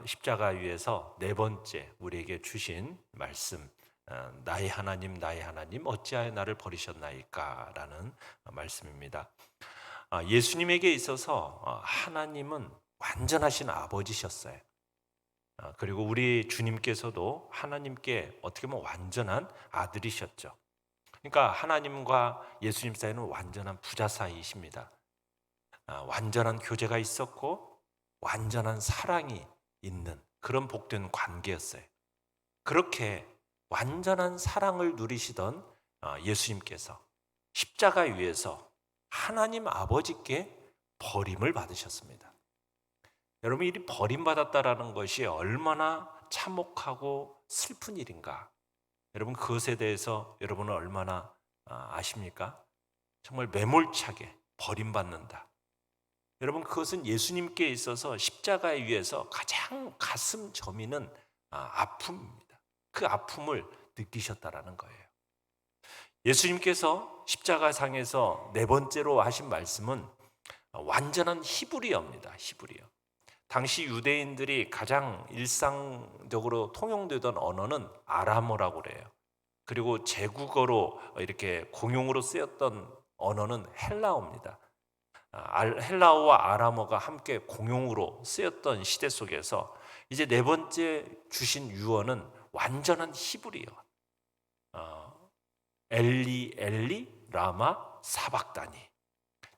십자가 위에서 네 번째 우리에게 주신 말씀, 나의 하나님 나의 하나님 어찌하여 나를 버리셨나이까 라는 말씀입니다. 예수님에게 있어서 하나님은 완전하신 아버지셨어요. 그리고 우리 주님께서도 하나님께 어떻게 보면 완전한 아들이셨죠. 그러니까 하나님과 예수님 사이는 완전한 부자 사이이십니다. 완전한 교제가 있었고 완전한 사랑이 있는 그런 복된 관계였어요. 그렇게 완전한 사랑을 누리시던 예수님께서 십자가 위에서 하나님 아버지께 버림을 받으셨습니다. 여러분, 이 버림받았다라는 것이 얼마나 참혹하고 슬픈 일인가? 여러분, 그것에 대해서 여러분은 얼마나 아십니까? 정말 매몰차게 버림받는다. 여러분, 그것은 예수님께 있어서 십자가에 위해서 가장 가슴 저미는 아픔입니다. 그 아픔을 느끼셨다라는 거예요. 예수님께서 십자가상에서 네 번째로 하신 말씀은 완전한 히브리어입니다. 히브리어. 당시 유대인들이 가장 일상적으로 통용되던 언어는 아람어라고 그래요. 그리고 제국어로 이렇게 공용으로 쓰였던 언어는 헬라어입니다. 헬라어와 아람어가 함께 공용으로 쓰였던 시대 속에서 이제 네 번째 주신 유언은 완전한 히브리어. 엘리 엘리 라마 사박다니.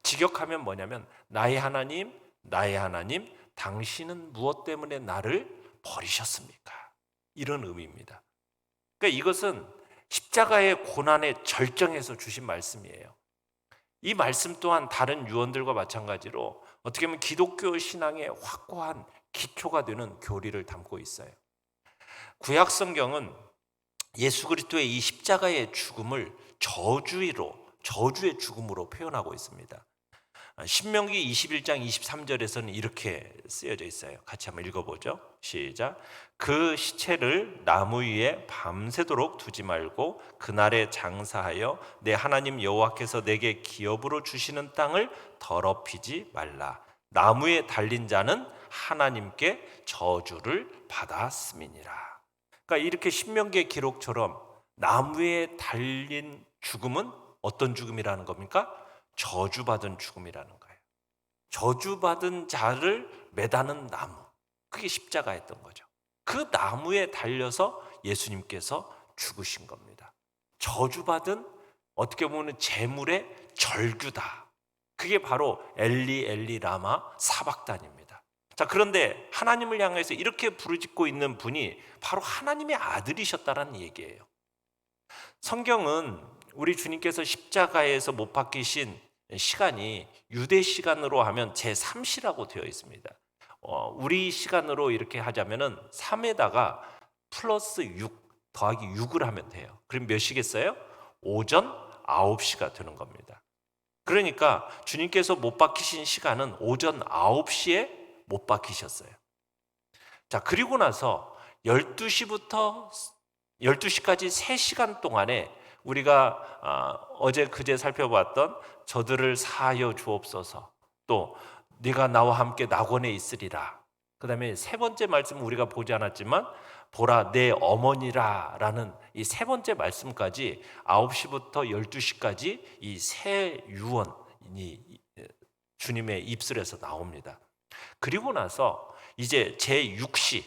직역하면 뭐냐면 나의 하나님 나의 하나님 당신은 무엇 때문에 나를 버리셨습니까? 이런 의미입니다. 그러니까 이것은 십자가의 고난의 절정에서 주신 말씀이에요. 이 말씀 또한 다른 유언들과 마찬가지로 어떻게 보면 기독교 신앙의 확고한 기초가 되는 교리를 담고 있어요. 구약 성경은 예수 그리스도의 이 십자가의 죽음을 저주의 죽음으로 표현하고 있습니다. 신명기 21장 23절에서는 이렇게 쓰여져 있어요. 같이 한번 읽어보죠. 시작. 그 시체를 나무 위에 밤새도록 두지 말고 그날에 장사하여 내 하나님 여호와께서 내게 기업으로 주시는 땅을 더럽히지 말라. 나무에 달린 자는 하나님께 저주를 받았음이니라. 그러니까 이렇게 신명기의 기록처럼 나무에 달린 죽음은 어떤 죽음이라는 겁니까? 저주받은 죽음이라는 거예요. 저주받은 자를 매다는 나무, 그게 십자가였던 거죠. 그 나무에 달려서 예수님께서 죽으신 겁니다. 저주받은 어떻게 보면 재물의 절규다. 그게 바로 엘리 엘리 라마 사박단입니다. 자, 그런데 하나님을 향해서 이렇게 부르짖고 있는 분이 바로 하나님의 아들이셨다는 얘기예요. 성경은 우리 주님께서 십자가에서 못 박히신 시간이 유대 시간으로 하면 제3시라고 되어 있습니다. 우리 시간으로 이렇게 하자면은 3에다가 플러스 6 더하기 6을 하면 돼요. 그럼 몇 시겠어요? 오전 9시가 되는 겁니다. 그러니까 주님께서 못 박히신 시간은 오전 9시에 못 박히셨어요. 자, 그리고 나서 12시부터 12시까지 3시간 동안에 우리가 어제 그제 살펴봤던 저들을 사하여 주옵소서, 또 네가 나와 함께 낙원에 있으리라, 그 다음에 세 번째 말씀은 우리가 보지 않았지만 보라 내 어머니라 라는 이 세 번째 말씀까지 9시부터 12시까지 이 세 유언이 주님의 입술에서 나옵니다. 그리고 나서 이제 제6시,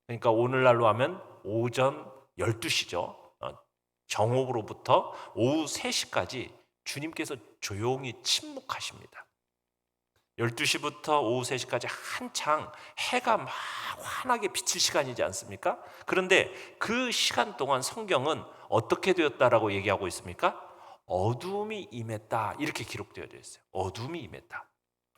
그러니까 오늘날로 하면 오전 12시죠. 정오로부터 오후 3시까지 주님께서 조용히 침묵하십니다. 12시부터 오후 3시까지 한창 해가 막 환하게 비칠 시간이지 않습니까? 그런데 그 시간 동안 성경은 어떻게 되었다라고 얘기하고 있습니까? 어두움이 임했다, 이렇게 기록되어 있어요. 어두움이 임했다.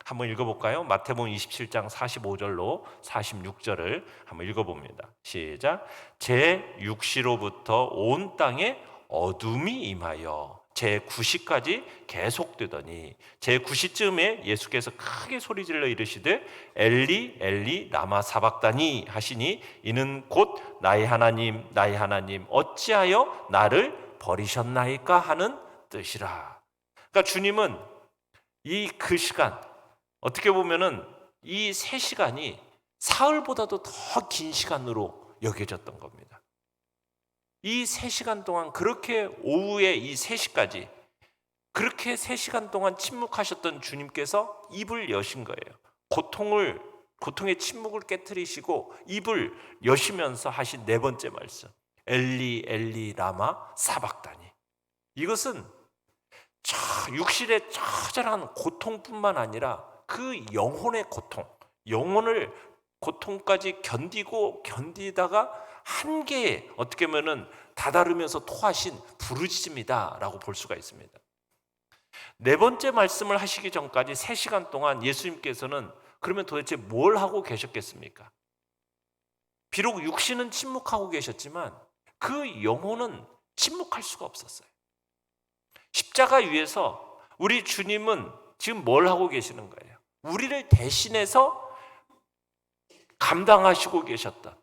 한번 읽어볼까요? 마태복음 27장 45절로 46절을 한번 읽어봅니다. 시작. 제6시로부터 온 땅에 어둠이 임하여 제9시까지 계속되더니 제9시쯤에 예수께서 크게 소리질러 이르시되 엘리 엘리 라마 사박다니 하시니 이는 곧 나의 하나님 나의 하나님 어찌하여 나를 버리셨나이까 하는 뜻이라. 그러니까 주님은 그 시간, 어떻게 보면은 이 3시간이 사흘보다도 더 긴 시간으로 여겨졌던 겁니다. 이 3시간 동안 그렇게 오후에 이 3시까지 그렇게 3시간 동안 침묵하셨던 주님께서 입을 여신 거예요. 고통의 침묵을 깨트리시고 입을 여시면서 하신 4번째 말씀, 엘리 엘리 라마 사박다니. 이것은 육신의 처절한 고통뿐만 아니라 그 영혼의 고통, 영혼을 고통까지 견디다가 한계에 어떻게 보면 다다르면서 토하신 부르짖음이다라고 볼 수가 있습니다. 4번째 말씀을 하시기 전까지 3시간 동안 예수님께서는 그러면 도대체 뭘 하고 계셨겠습니까? 비록 육신은 침묵하고 계셨지만 그 영혼은 침묵할 수가 없었어요. 십자가 위에서 우리 주님은 지금 뭘 하고 계시는 거예요? 우리를 대신해서 감당하시고 계셨다.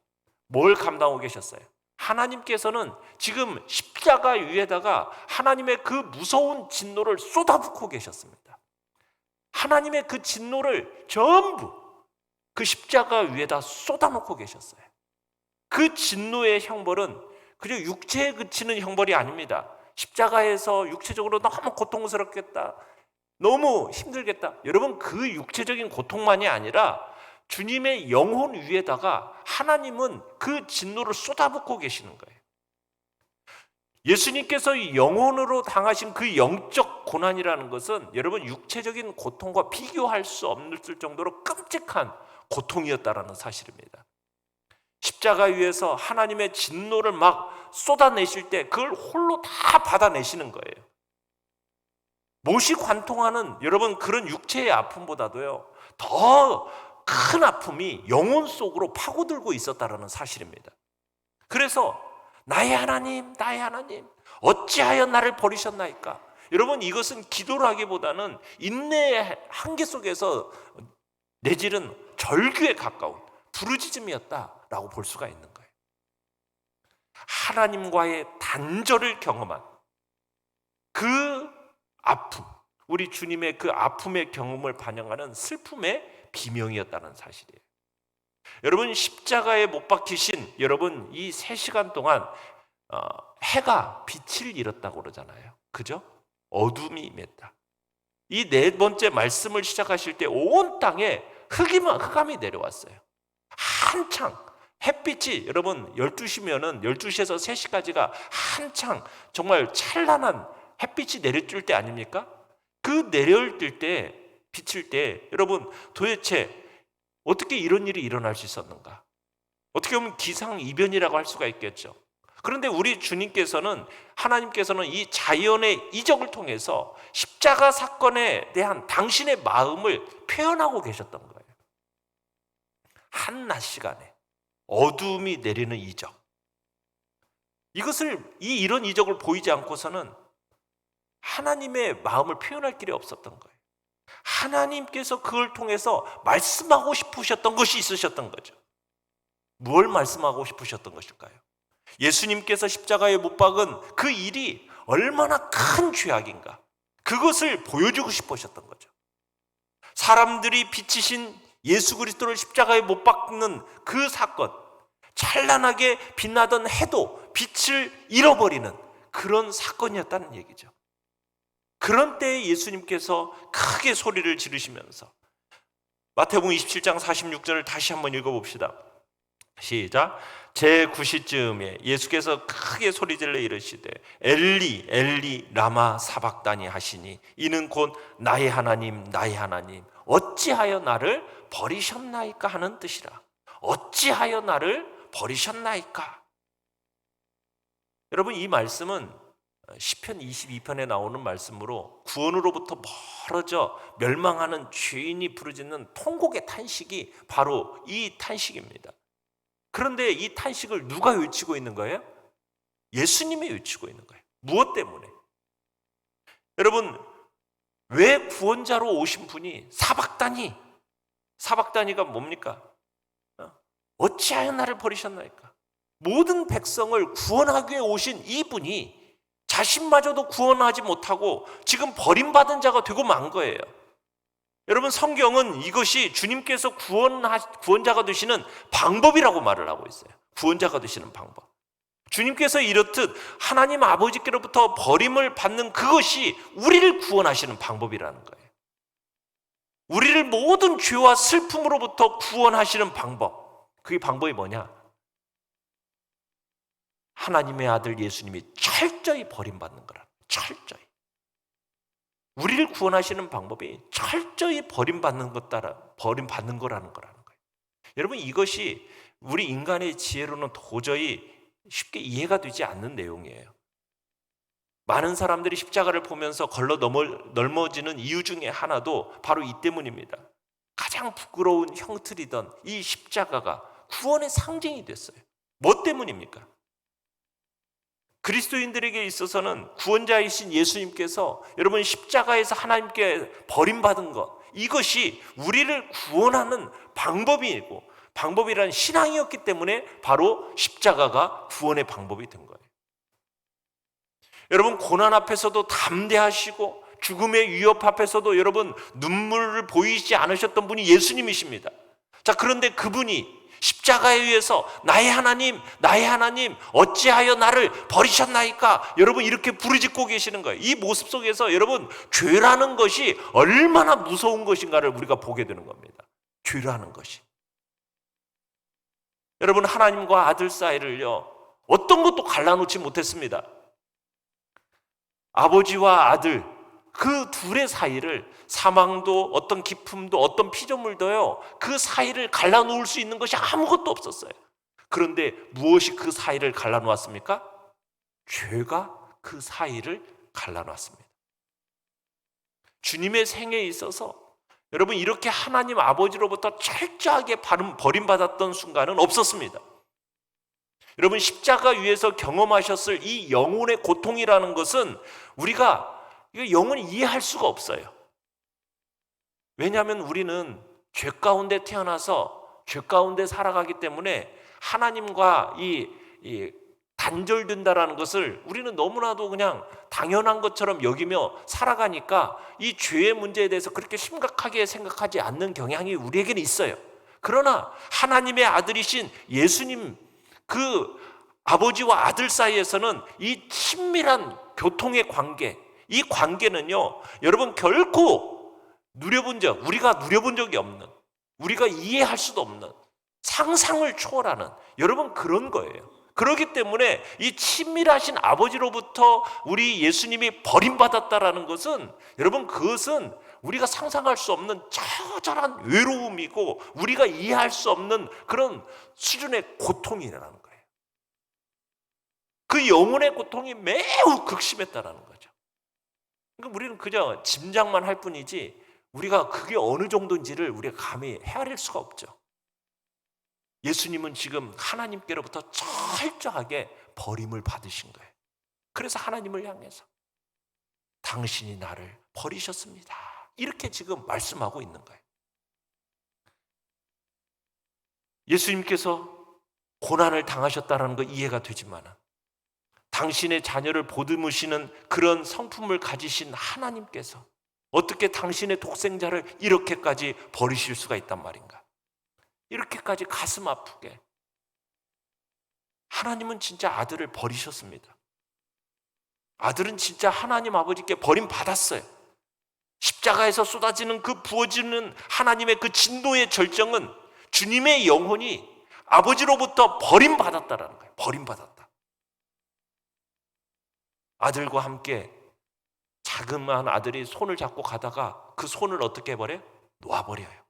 뭘 감당하고 계셨어요? 하나님께서는 지금 십자가 위에다가 하나님의 그 무서운 진노를 쏟아붓고 계셨습니다. 하나님의 그 진노를 전부 그 십자가 위에다 쏟아놓고 계셨어요. 그 진노의 형벌은 그저 육체에 그치는 형벌이 아닙니다. 십자가에서 육체적으로 너무 고통스럽겠다, 너무 힘들겠다. 여러분, 그 육체적인 고통만이 아니라 주님의 영혼 위에다가 하나님은 그 진노를 쏟아붓고 계시는 거예요. 예수님께서 영혼으로 당하신 그 영적 고난이라는 것은 여러분 육체적인 고통과 비교할 수 없을 정도로 끔찍한 고통이었다라는 사실입니다. 십자가 위에서 하나님의 진노를 막 쏟아내실 때 그걸 홀로 다 받아내시는 거예요. 못이 관통하는 여러분 그런 육체의 아픔보다도요 더 큰 아픔이 영혼 속으로 파고들고 있었다라는 사실입니다. 그래서 나의 하나님, 나의 하나님, 어찌하여 나를 버리셨나이까? 여러분, 이것은 기도를 하기보다는 인내의 한계 속에서 내지는 절규에 가까운 부르짖음이었다라고 볼 수가 있는 거예요. 하나님과의 단절을 경험한 그 아픔, 우리 주님의 그 아픔의 경험을 반영하는 슬픔의 비명이었다는 사실이에요. 여러분, 십자가에 못 박히신 여러분 이 3시간 동안 해가 빛을 잃었다고 그러잖아요. 그죠? 어둠이 임했다. 이 4번째 말씀을 시작하실 때 온 땅에 흑암이 내려왔어요. 한창 햇빛이 여러분 12시면은 12시에서 3시까지가 한창 정말 찬란한 햇빛이 내려뜰 때 아닙니까? 그 내려뜰 때 비칠 때 여러분 도대체 어떻게 이런 일이 일어날 수 있었는가? 어떻게 보면 기상이변이라고 할 수가 있겠죠. 그런데 우리 주님께서는 하나님께서는 이 자연의 이적을 통해서 십자가 사건에 대한 당신의 마음을 표현하고 계셨던 거예요. 한낮 시간에 어둠이 내리는 이적. 이런 이적을 보이지 않고서는 하나님의 마음을 표현할 길이 없었던 거예요. 하나님께서 그걸 통해서 말씀하고 싶으셨던 것이 있으셨던 거죠. 무엇을 말씀하고 싶으셨던 것일까요? 예수님께서 십자가에 못 박은 그 일이 얼마나 큰 죄악인가, 그것을 보여주고 싶으셨던 거죠. 사람들이 비치신 예수 그리스도를 십자가에 못 박는 그 사건, 찬란하게 빛나던 해도 빛을 잃어버리는 그런 사건이었다는 얘기죠. 그런 때에 예수님께서 크게 소리를 지르시면서 마태복음 27장 46절을 다시 한번 읽어봅시다. 시작. 제9시쯤에 예수께서 크게 소리질러 이르시되 엘리 엘리 라마 사박다니 하시니 이는 곧 나의 하나님 나의 하나님 어찌하여 나를 버리셨나이까 하는 뜻이라. 어찌하여 나를 버리셨나이까. 여러분, 이 말씀은 시편 22편에 나오는 말씀으로 구원으로부터 멀어져 멸망하는 죄인이 부르짖는 통곡의 탄식이 바로 이 탄식입니다. 그런데 이 탄식을 누가 외치고 있는 거예요? 예수님이 외치고 있는 거예요. 무엇 때문에? 여러분, 왜 구원자로 오신 분이 사박다니가 뭡니까? 어찌하여 나를 버리셨나이까? 모든 백성을 구원하기 위해 오신 이분이 자신마저도 구원하지 못하고 지금 버림받은 자가 되고 만 거예요. 여러분, 성경은 이것이 주님께서 구원자가 되시는 방법이라고 말을 하고 있어요. 구원자가 되시는 방법. 주님께서 이렇듯 하나님 아버지께로부터 버림을 받는 그것이 우리를 구원하시는 방법이라는 거예요. 우리를 모든 죄와 슬픔으로부터 구원하시는 방법. 그게 방법이 뭐냐? 하나님의 아들 예수님이 철저히 버림받는 거라. 철저히. 우리를 구원하시는 방법이 철저히 버림받는 거라는 거라는 거예요. 여러분, 이것이 우리 인간의 지혜로는 도저히 쉽게 이해가 되지 않는 내용이에요. 많은 사람들이 십자가를 보면서 넘어지는 이유 중에 하나도 바로 이 때문입니다. 가장 부끄러운 형틀이던 이 십자가가 구원의 상징이 됐어요. 뭐 때문입니까? 그리스도인들에게 있어서는 구원자이신 예수님께서 여러분 십자가에서 하나님께 버림받은 것, 이것이 우리를 구원하는 방법이라는 신앙이었기 때문에 바로 십자가가 구원의 방법이 된 거예요. 여러분, 고난 앞에서도 담대하시고 죽음의 위협 앞에서도 여러분 눈물을 보이지 않으셨던 분이 예수님이십니다. 자, 그런데 그분이 십자가에 의해서 나의 하나님 어찌하여 나를 버리셨나이까, 여러분 이렇게 부르짖고 계시는 거예요. 이 모습 속에서 여러분 죄라는 것이 얼마나 무서운 것인가를 우리가 보게 되는 겁니다. 죄라는 것이. 여러분, 하나님과 아들 사이를요 어떤 것도 갈라놓지 못했습니다. 아버지와 아들 그 둘의 사이를 사망도 어떤 기품도 어떤 피조물도요 그 사이를 갈라놓을 수 있는 것이 아무것도 없었어요. 그런데 무엇이 그 사이를 갈라놓았습니까? 죄가 그 사이를 갈라놨습니다. 주님의 생애에 있어서 여러분 이렇게 하나님 아버지로부터 철저하게 버림받았던 순간은 없었습니다. 여러분, 십자가 위에서 경험하셨을 이 영혼의 고통이라는 것은 우리가 영원히 이해할 수가 없어요. 왜냐하면 우리는 죄 가운데 태어나서 죄 가운데 살아가기 때문에 하나님과 이 단절된다라는 것을 우리는 너무나도 그냥 당연한 것처럼 여기며 살아가니까 이 죄의 문제에 대해서 그렇게 심각하게 생각하지 않는 경향이 우리에게는 있어요. 그러나 하나님의 아들이신 예수님, 그 아버지와 아들 사이에서는 이 친밀한 교통의 관계, 이 관계는요 여러분 결코 우리가 누려본 적이 없는, 우리가 이해할 수도 없는, 상상을 초월하는 여러분 그런 거예요. 그렇기 때문에 이 친밀하신 아버지로부터 우리 예수님이 버림받았다라는 것은 여러분 그것은 우리가 상상할 수 없는 처절한 외로움이고 우리가 이해할 수 없는 그런 수준의 고통이라는 거예요. 그 영혼의 고통이 매우 극심했다라는 거죠. 그러니까 우리는 그저 짐작만 할 뿐이지 우리가 그게 어느 정도인지를 우리가 감히 헤아릴 수가 없죠. 예수님은 지금 하나님께로부터 철저하게 버림을 받으신 거예요. 그래서 하나님을 향해서 당신이 나를 버리셨습니다, 이렇게 지금 말씀하고 있는 거예요. 예수님께서 고난을 당하셨다는 거 이해가 되지만 당신의 자녀를 보듬으시는 그런 성품을 가지신 하나님께서 어떻게 당신의 독생자를 이렇게까지 버리실 수가 있단 말인가? 이렇게까지 가슴 아프게 하나님은 진짜 아들을 버리셨습니다. 아들은 진짜 하나님 아버지께 버림받았어요. 십자가에서 쏟아지는 그 부어지는 하나님의 그 진노의 절정은 주님의 영혼이 아버지로부터 버림받았다라는 거예요. 버림받았다. 아들과 함께 자그마한 아들이 손을 잡고 가다가 그 손을 어떻게 해버려요? 놓아버려요.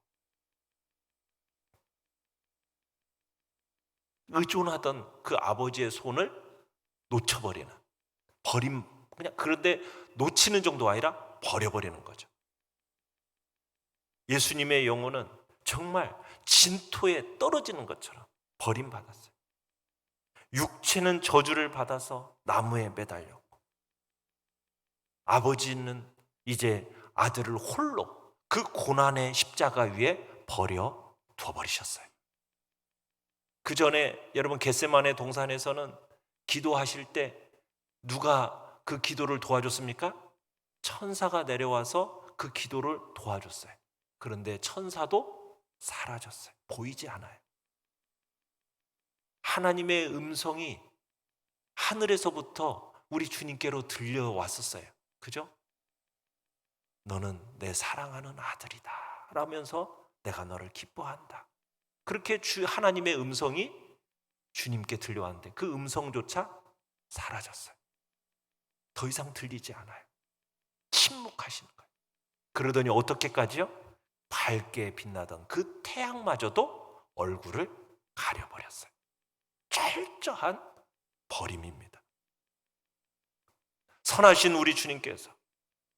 의존하던 그 아버지의 손을 놓쳐버리는, 그냥 그런데 놓치는 정도가 아니라 버려버리는 거죠. 예수님의 영혼은 정말 진토에 떨어지는 것처럼 버림받았어요. 육체는 저주를 받아서 나무에 매달렸고 아버지는 이제 아들을 홀로 그 고난의 십자가 위에 버려 두어버리셨어요. 그 전에 여러분 겟세마네 동산에서는 기도하실 때 누가 그 기도를 도와줬습니까? 천사가 내려와서 그 기도를 도와줬어요. 그런데 천사도 사라졌어요. 보이지 않아요. 하나님의 음성이 하늘에서부터 우리 주님께로 들려왔었어요. 그죠? 너는 내 사랑하는 아들이다 라면서 내가 너를 기뻐한다. 그렇게 하나님의 음성이 주님께 들려왔는데 그 음성조차 사라졌어요. 더 이상 들리지 않아요. 침묵하시는 거예요. 그러더니 어떻게까지요? 밝게 빛나던 그 태양마저도 얼굴을 가려버렸어요. 철저한 버림입니다. 선하신 우리 주님께서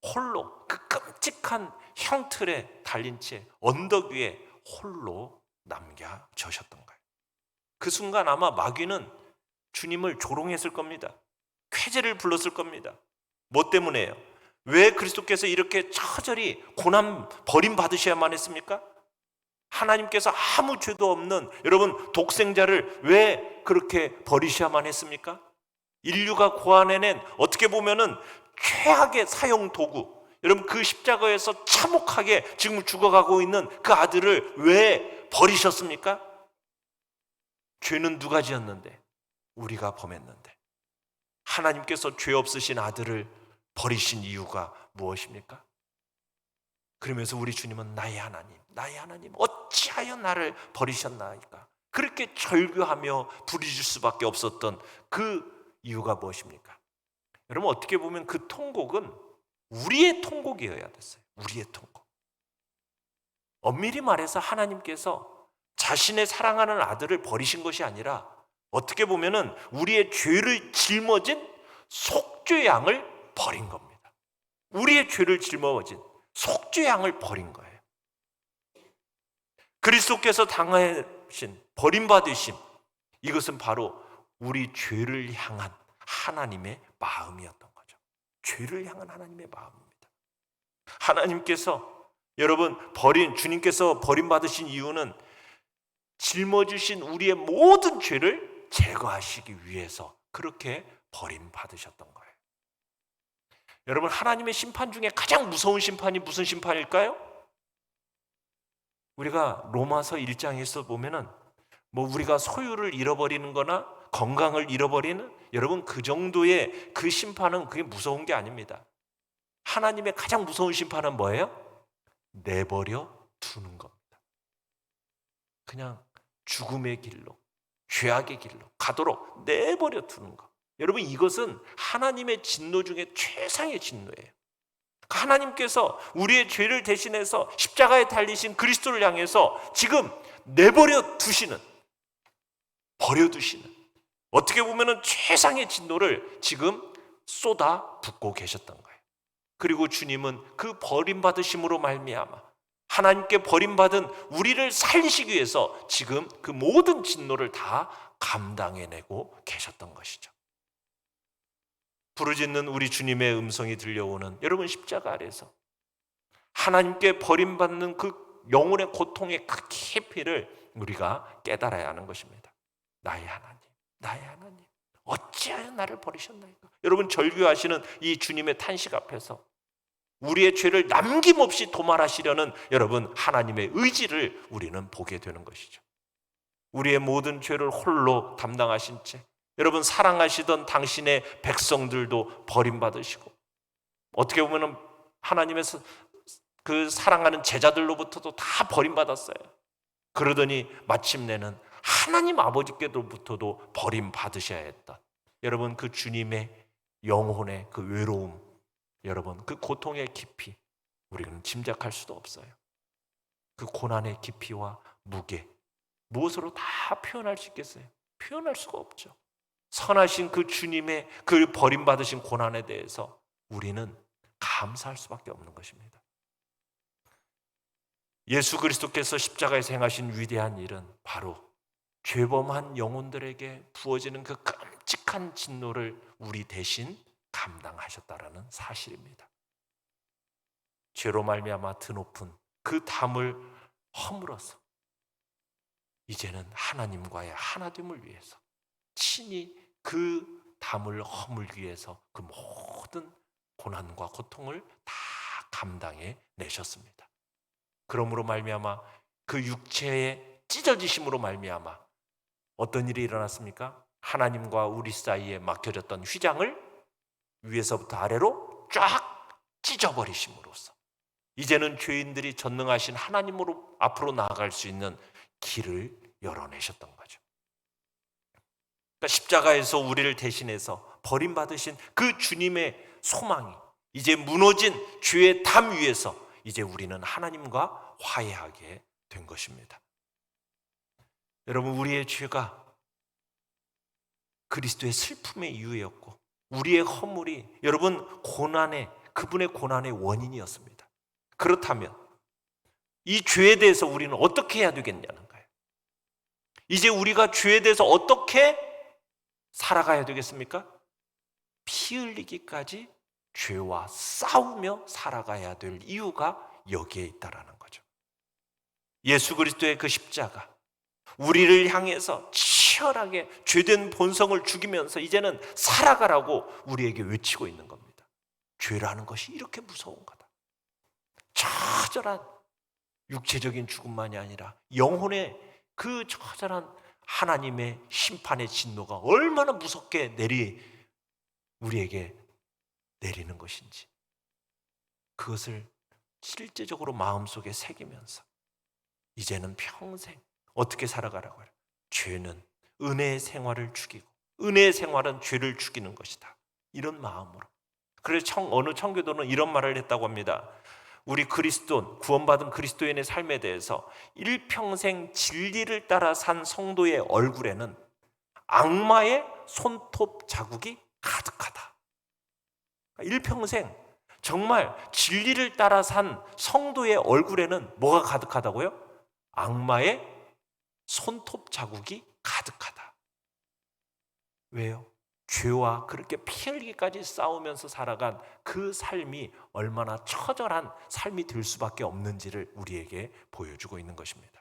홀로 그 끔찍한 형틀에 달린 채 언덕 위에 홀로 남겨져셨던 거예요. 그 순간 아마 마귀는 주님을 조롱했을 겁니다. 쾌재를 불렀을 겁니다. 뭐 때문에요? 왜 그리스도께서 이렇게 처절히 고난 버림받으셔야만 했습니까? 하나님께서 아무 죄도 없는 여러분 독생자를 왜 그렇게 버리셔야만 했습니까? 인류가 고안해낸 어떻게 보면은 최악의 사형 도구, 여러분 그 십자가에서 참혹하게 지금 죽어가고 있는 그 아들을 왜 버리셨습니까? 죄는 누가 지었는데? 우리가 범했는데. 하나님께서 죄 없으신 아들을 버리신 이유가 무엇입니까? 그러면서 우리 주님은 나의 하나님 어찌하여 나를 버리셨나이까? 그렇게 절규하며 부르짖을 수밖에 없었던 그 이유가 무엇입니까? 여러분 어떻게 보면 그 통곡은 우리의 통곡이어야 됐어요. 우리의 통곡. 엄밀히 말해서 하나님께서 자신의 사랑하는 아들을 버리신 것이 아니라 어떻게 보면은 우리의 죄를 짊어진 속죄양을 버린 겁니다. 우리의 죄를 짊어진 속죄양을 버린 거예요. 그리스도께서 당하신 버림받으심, 이것은 바로 우리 죄를 향한 하나님의 마음이었던 거죠. 죄를 향한 하나님의 마음입니다. 하나님께서 여러분 주님께서 버림받으신 이유는 짊어지신 우리의 모든 죄를 제거하시기 위해서 그렇게 버림받으셨던 거예요. 여러분 하나님의 심판 중에 가장 무서운 심판이 무슨 심판일까요? 우리가 로마서 1장에서 보면은 우리가 소유를 잃어버리는 거나 건강을 잃어버리는 여러분 그 정도의 그 심판은 그게 무서운 게 아닙니다. 하나님의 가장 무서운 심판은 뭐예요? 내버려 두는 겁니다. 그냥 죽음의 길로, 죄악의 길로 가도록 내버려 두는 것. 여러분 이것은 하나님의 진노 중에 최상의 진노예요. 하나님께서 우리의 죄를 대신해서 십자가에 달리신 그리스도를 향해서 지금 내버려 두시는, 버려두시는, 어떻게 보면 최상의 진노를 지금 쏟아 붓고 계셨던 거예요. 그리고 주님은 그 버림받으심으로 말미암아 하나님께 버림받은 우리를 살리시기 위해서 지금 그 모든 진노를 다 감당해내고 계셨던 것이죠. 부르짖는 우리 주님의 음성이 들려오는 여러분 십자가 아래서 하나님께 버림받는 그 영혼의 고통의 그 깊이를 우리가 깨달아야 하는 것입니다. 나의 하나님 어찌하여 나를 버리셨나이까? 여러분 절규하시는 이 주님의 탄식 앞에서 우리의 죄를 남김없이 도말하시려는 여러분 하나님의 의지를 우리는 보게 되는 것이죠. 우리의 모든 죄를 홀로 담당하신 채 여러분 사랑하시던 당신의 백성들도 버림받으시고 어떻게 보면 하나님의 그 사랑하는 제자들로부터도 다 버림받았어요. 그러더니 마침내는 하나님 아버지께로부터도 버림받으셔야 했다. 여러분 그 주님의 영혼의 그 외로움, 여러분 그 고통의 깊이 우리는 짐작할 수도 없어요. 그 고난의 깊이와 무게 무엇으로 다 표현할 수 있겠어요? 표현할 수가 없죠. 선하신 그 주님의 그 버림받으신 고난에 대해서 우리는 감사할 수밖에 없는 것입니다. 예수 그리스도께서 십자가에서 행하신 위대한 일은 바로 죄범한 영혼들에게 부어지는 그 끔찍한 진노를 우리 대신 감당하셨다라는 사실입니다. 죄로 말미암아 드높은 그 담을 허물어서 이제는 하나님과의 하나됨을 위해서 친히 그 담을 허물기 위해서 그 모든 고난과 고통을 다 감당해 내셨습니다. 그러므로 말미암아 그 육체의 찢어지심으로 말미암아 어떤 일이 일어났습니까? 하나님과 우리 사이에 막혀졌던 휘장을 위에서부터 아래로 쫙 찢어버리심으로써 이제는 죄인들이 전능하신 하나님으로 앞으로 나아갈 수 있는 길을 열어내셨던 거죠. 그러니까 십자가에서 우리를 대신해서 버림받으신 그 주님의 소망이 이제 무너진 죄의 담 위에서 이제 우리는 하나님과 화해하게 된 것입니다. 여러분, 우리의 죄가 그리스도의 슬픔의 이유였고 우리의 허물이 여러분 그분의 고난의 원인이었습니다. 그렇다면 이 죄에 대해서 우리는 어떻게 해야 되겠냐는 거예요. 이제 우리가 죄에 대해서 어떻게 살아가야 되겠습니까? 피 흘리기까지 죄와 싸우며 살아가야 될 이유가 여기에 있다라는 거죠. 예수 그리스도의 그 십자가, 우리를 향해서 치열하게 죄된 본성을 죽이면서 이제는 살아가라고 우리에게 외치고 있는 겁니다. 죄라는 것이 이렇게 무서운 거다. 처절한 육체적인 죽음만이 아니라 영혼의 그 처절한 하나님의 심판의 진노가 얼마나 무섭게 우리에게 내리는 것인지 그것을 실제적으로 마음속에 새기면서 이제는 평생 어떻게 살아가라고 해요? 죄는 은혜의 생활을 죽이고 은혜의 생활은 죄를 죽이는 것이다. 이런 마음으로. 그래서 어느 청교도는 이런 말을 했다고 합니다. 우리 그리스도, 구원받은 그리스도인의 삶에 대해서 일평생 진리를 따라 산 성도의 얼굴에는 악마의 손톱 자국이 가득하다. 일평생 정말 진리를 따라 산 성도의 얼굴에는 뭐가 가득하다고요? 악마의 손톱 자국이 가득하다. 왜요? 죄와 그렇게 피 흘리기까지 싸우면서 살아간 그 삶이 얼마나 처절한 삶이 될 수밖에 없는지를 우리에게 보여주고 있는 것입니다.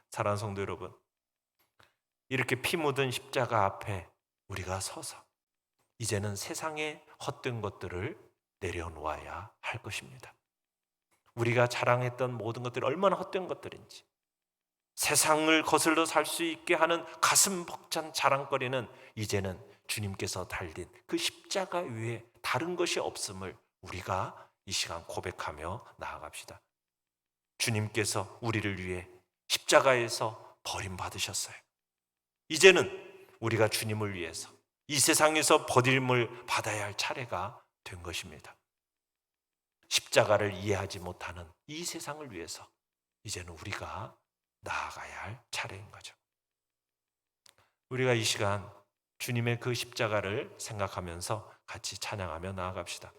사랑하는 성도 여러분, 이렇게 피 묻은 십자가 앞에 우리가 서서 이제는 세상의 헛된 것들을 내려놓아야 할 것입니다. 우리가 자랑했던 모든 것들이 얼마나 헛된 것들인지, 세상을 거슬러 살 수 있게 하는 가슴 벅찬 자랑거리는 이제는 주님께서 달린 그 십자가 위에 다른 것이 없음을 우리가 이 시간 고백하며 나아갑시다. 주님께서 우리를 위해 십자가에서 버림받으셨어요. 이제는 우리가 주님을 위해서 이 세상에서 버림을 받아야 할 차례가 된 것입니다. 십자가를 이해하지 못하는 이 세상을 위해서 이제는 우리가 나아가야 할 차례인 거죠. 우리가 이 시간 주님의 그 십자가를 생각하면서 같이 찬양하며 나아갑시다.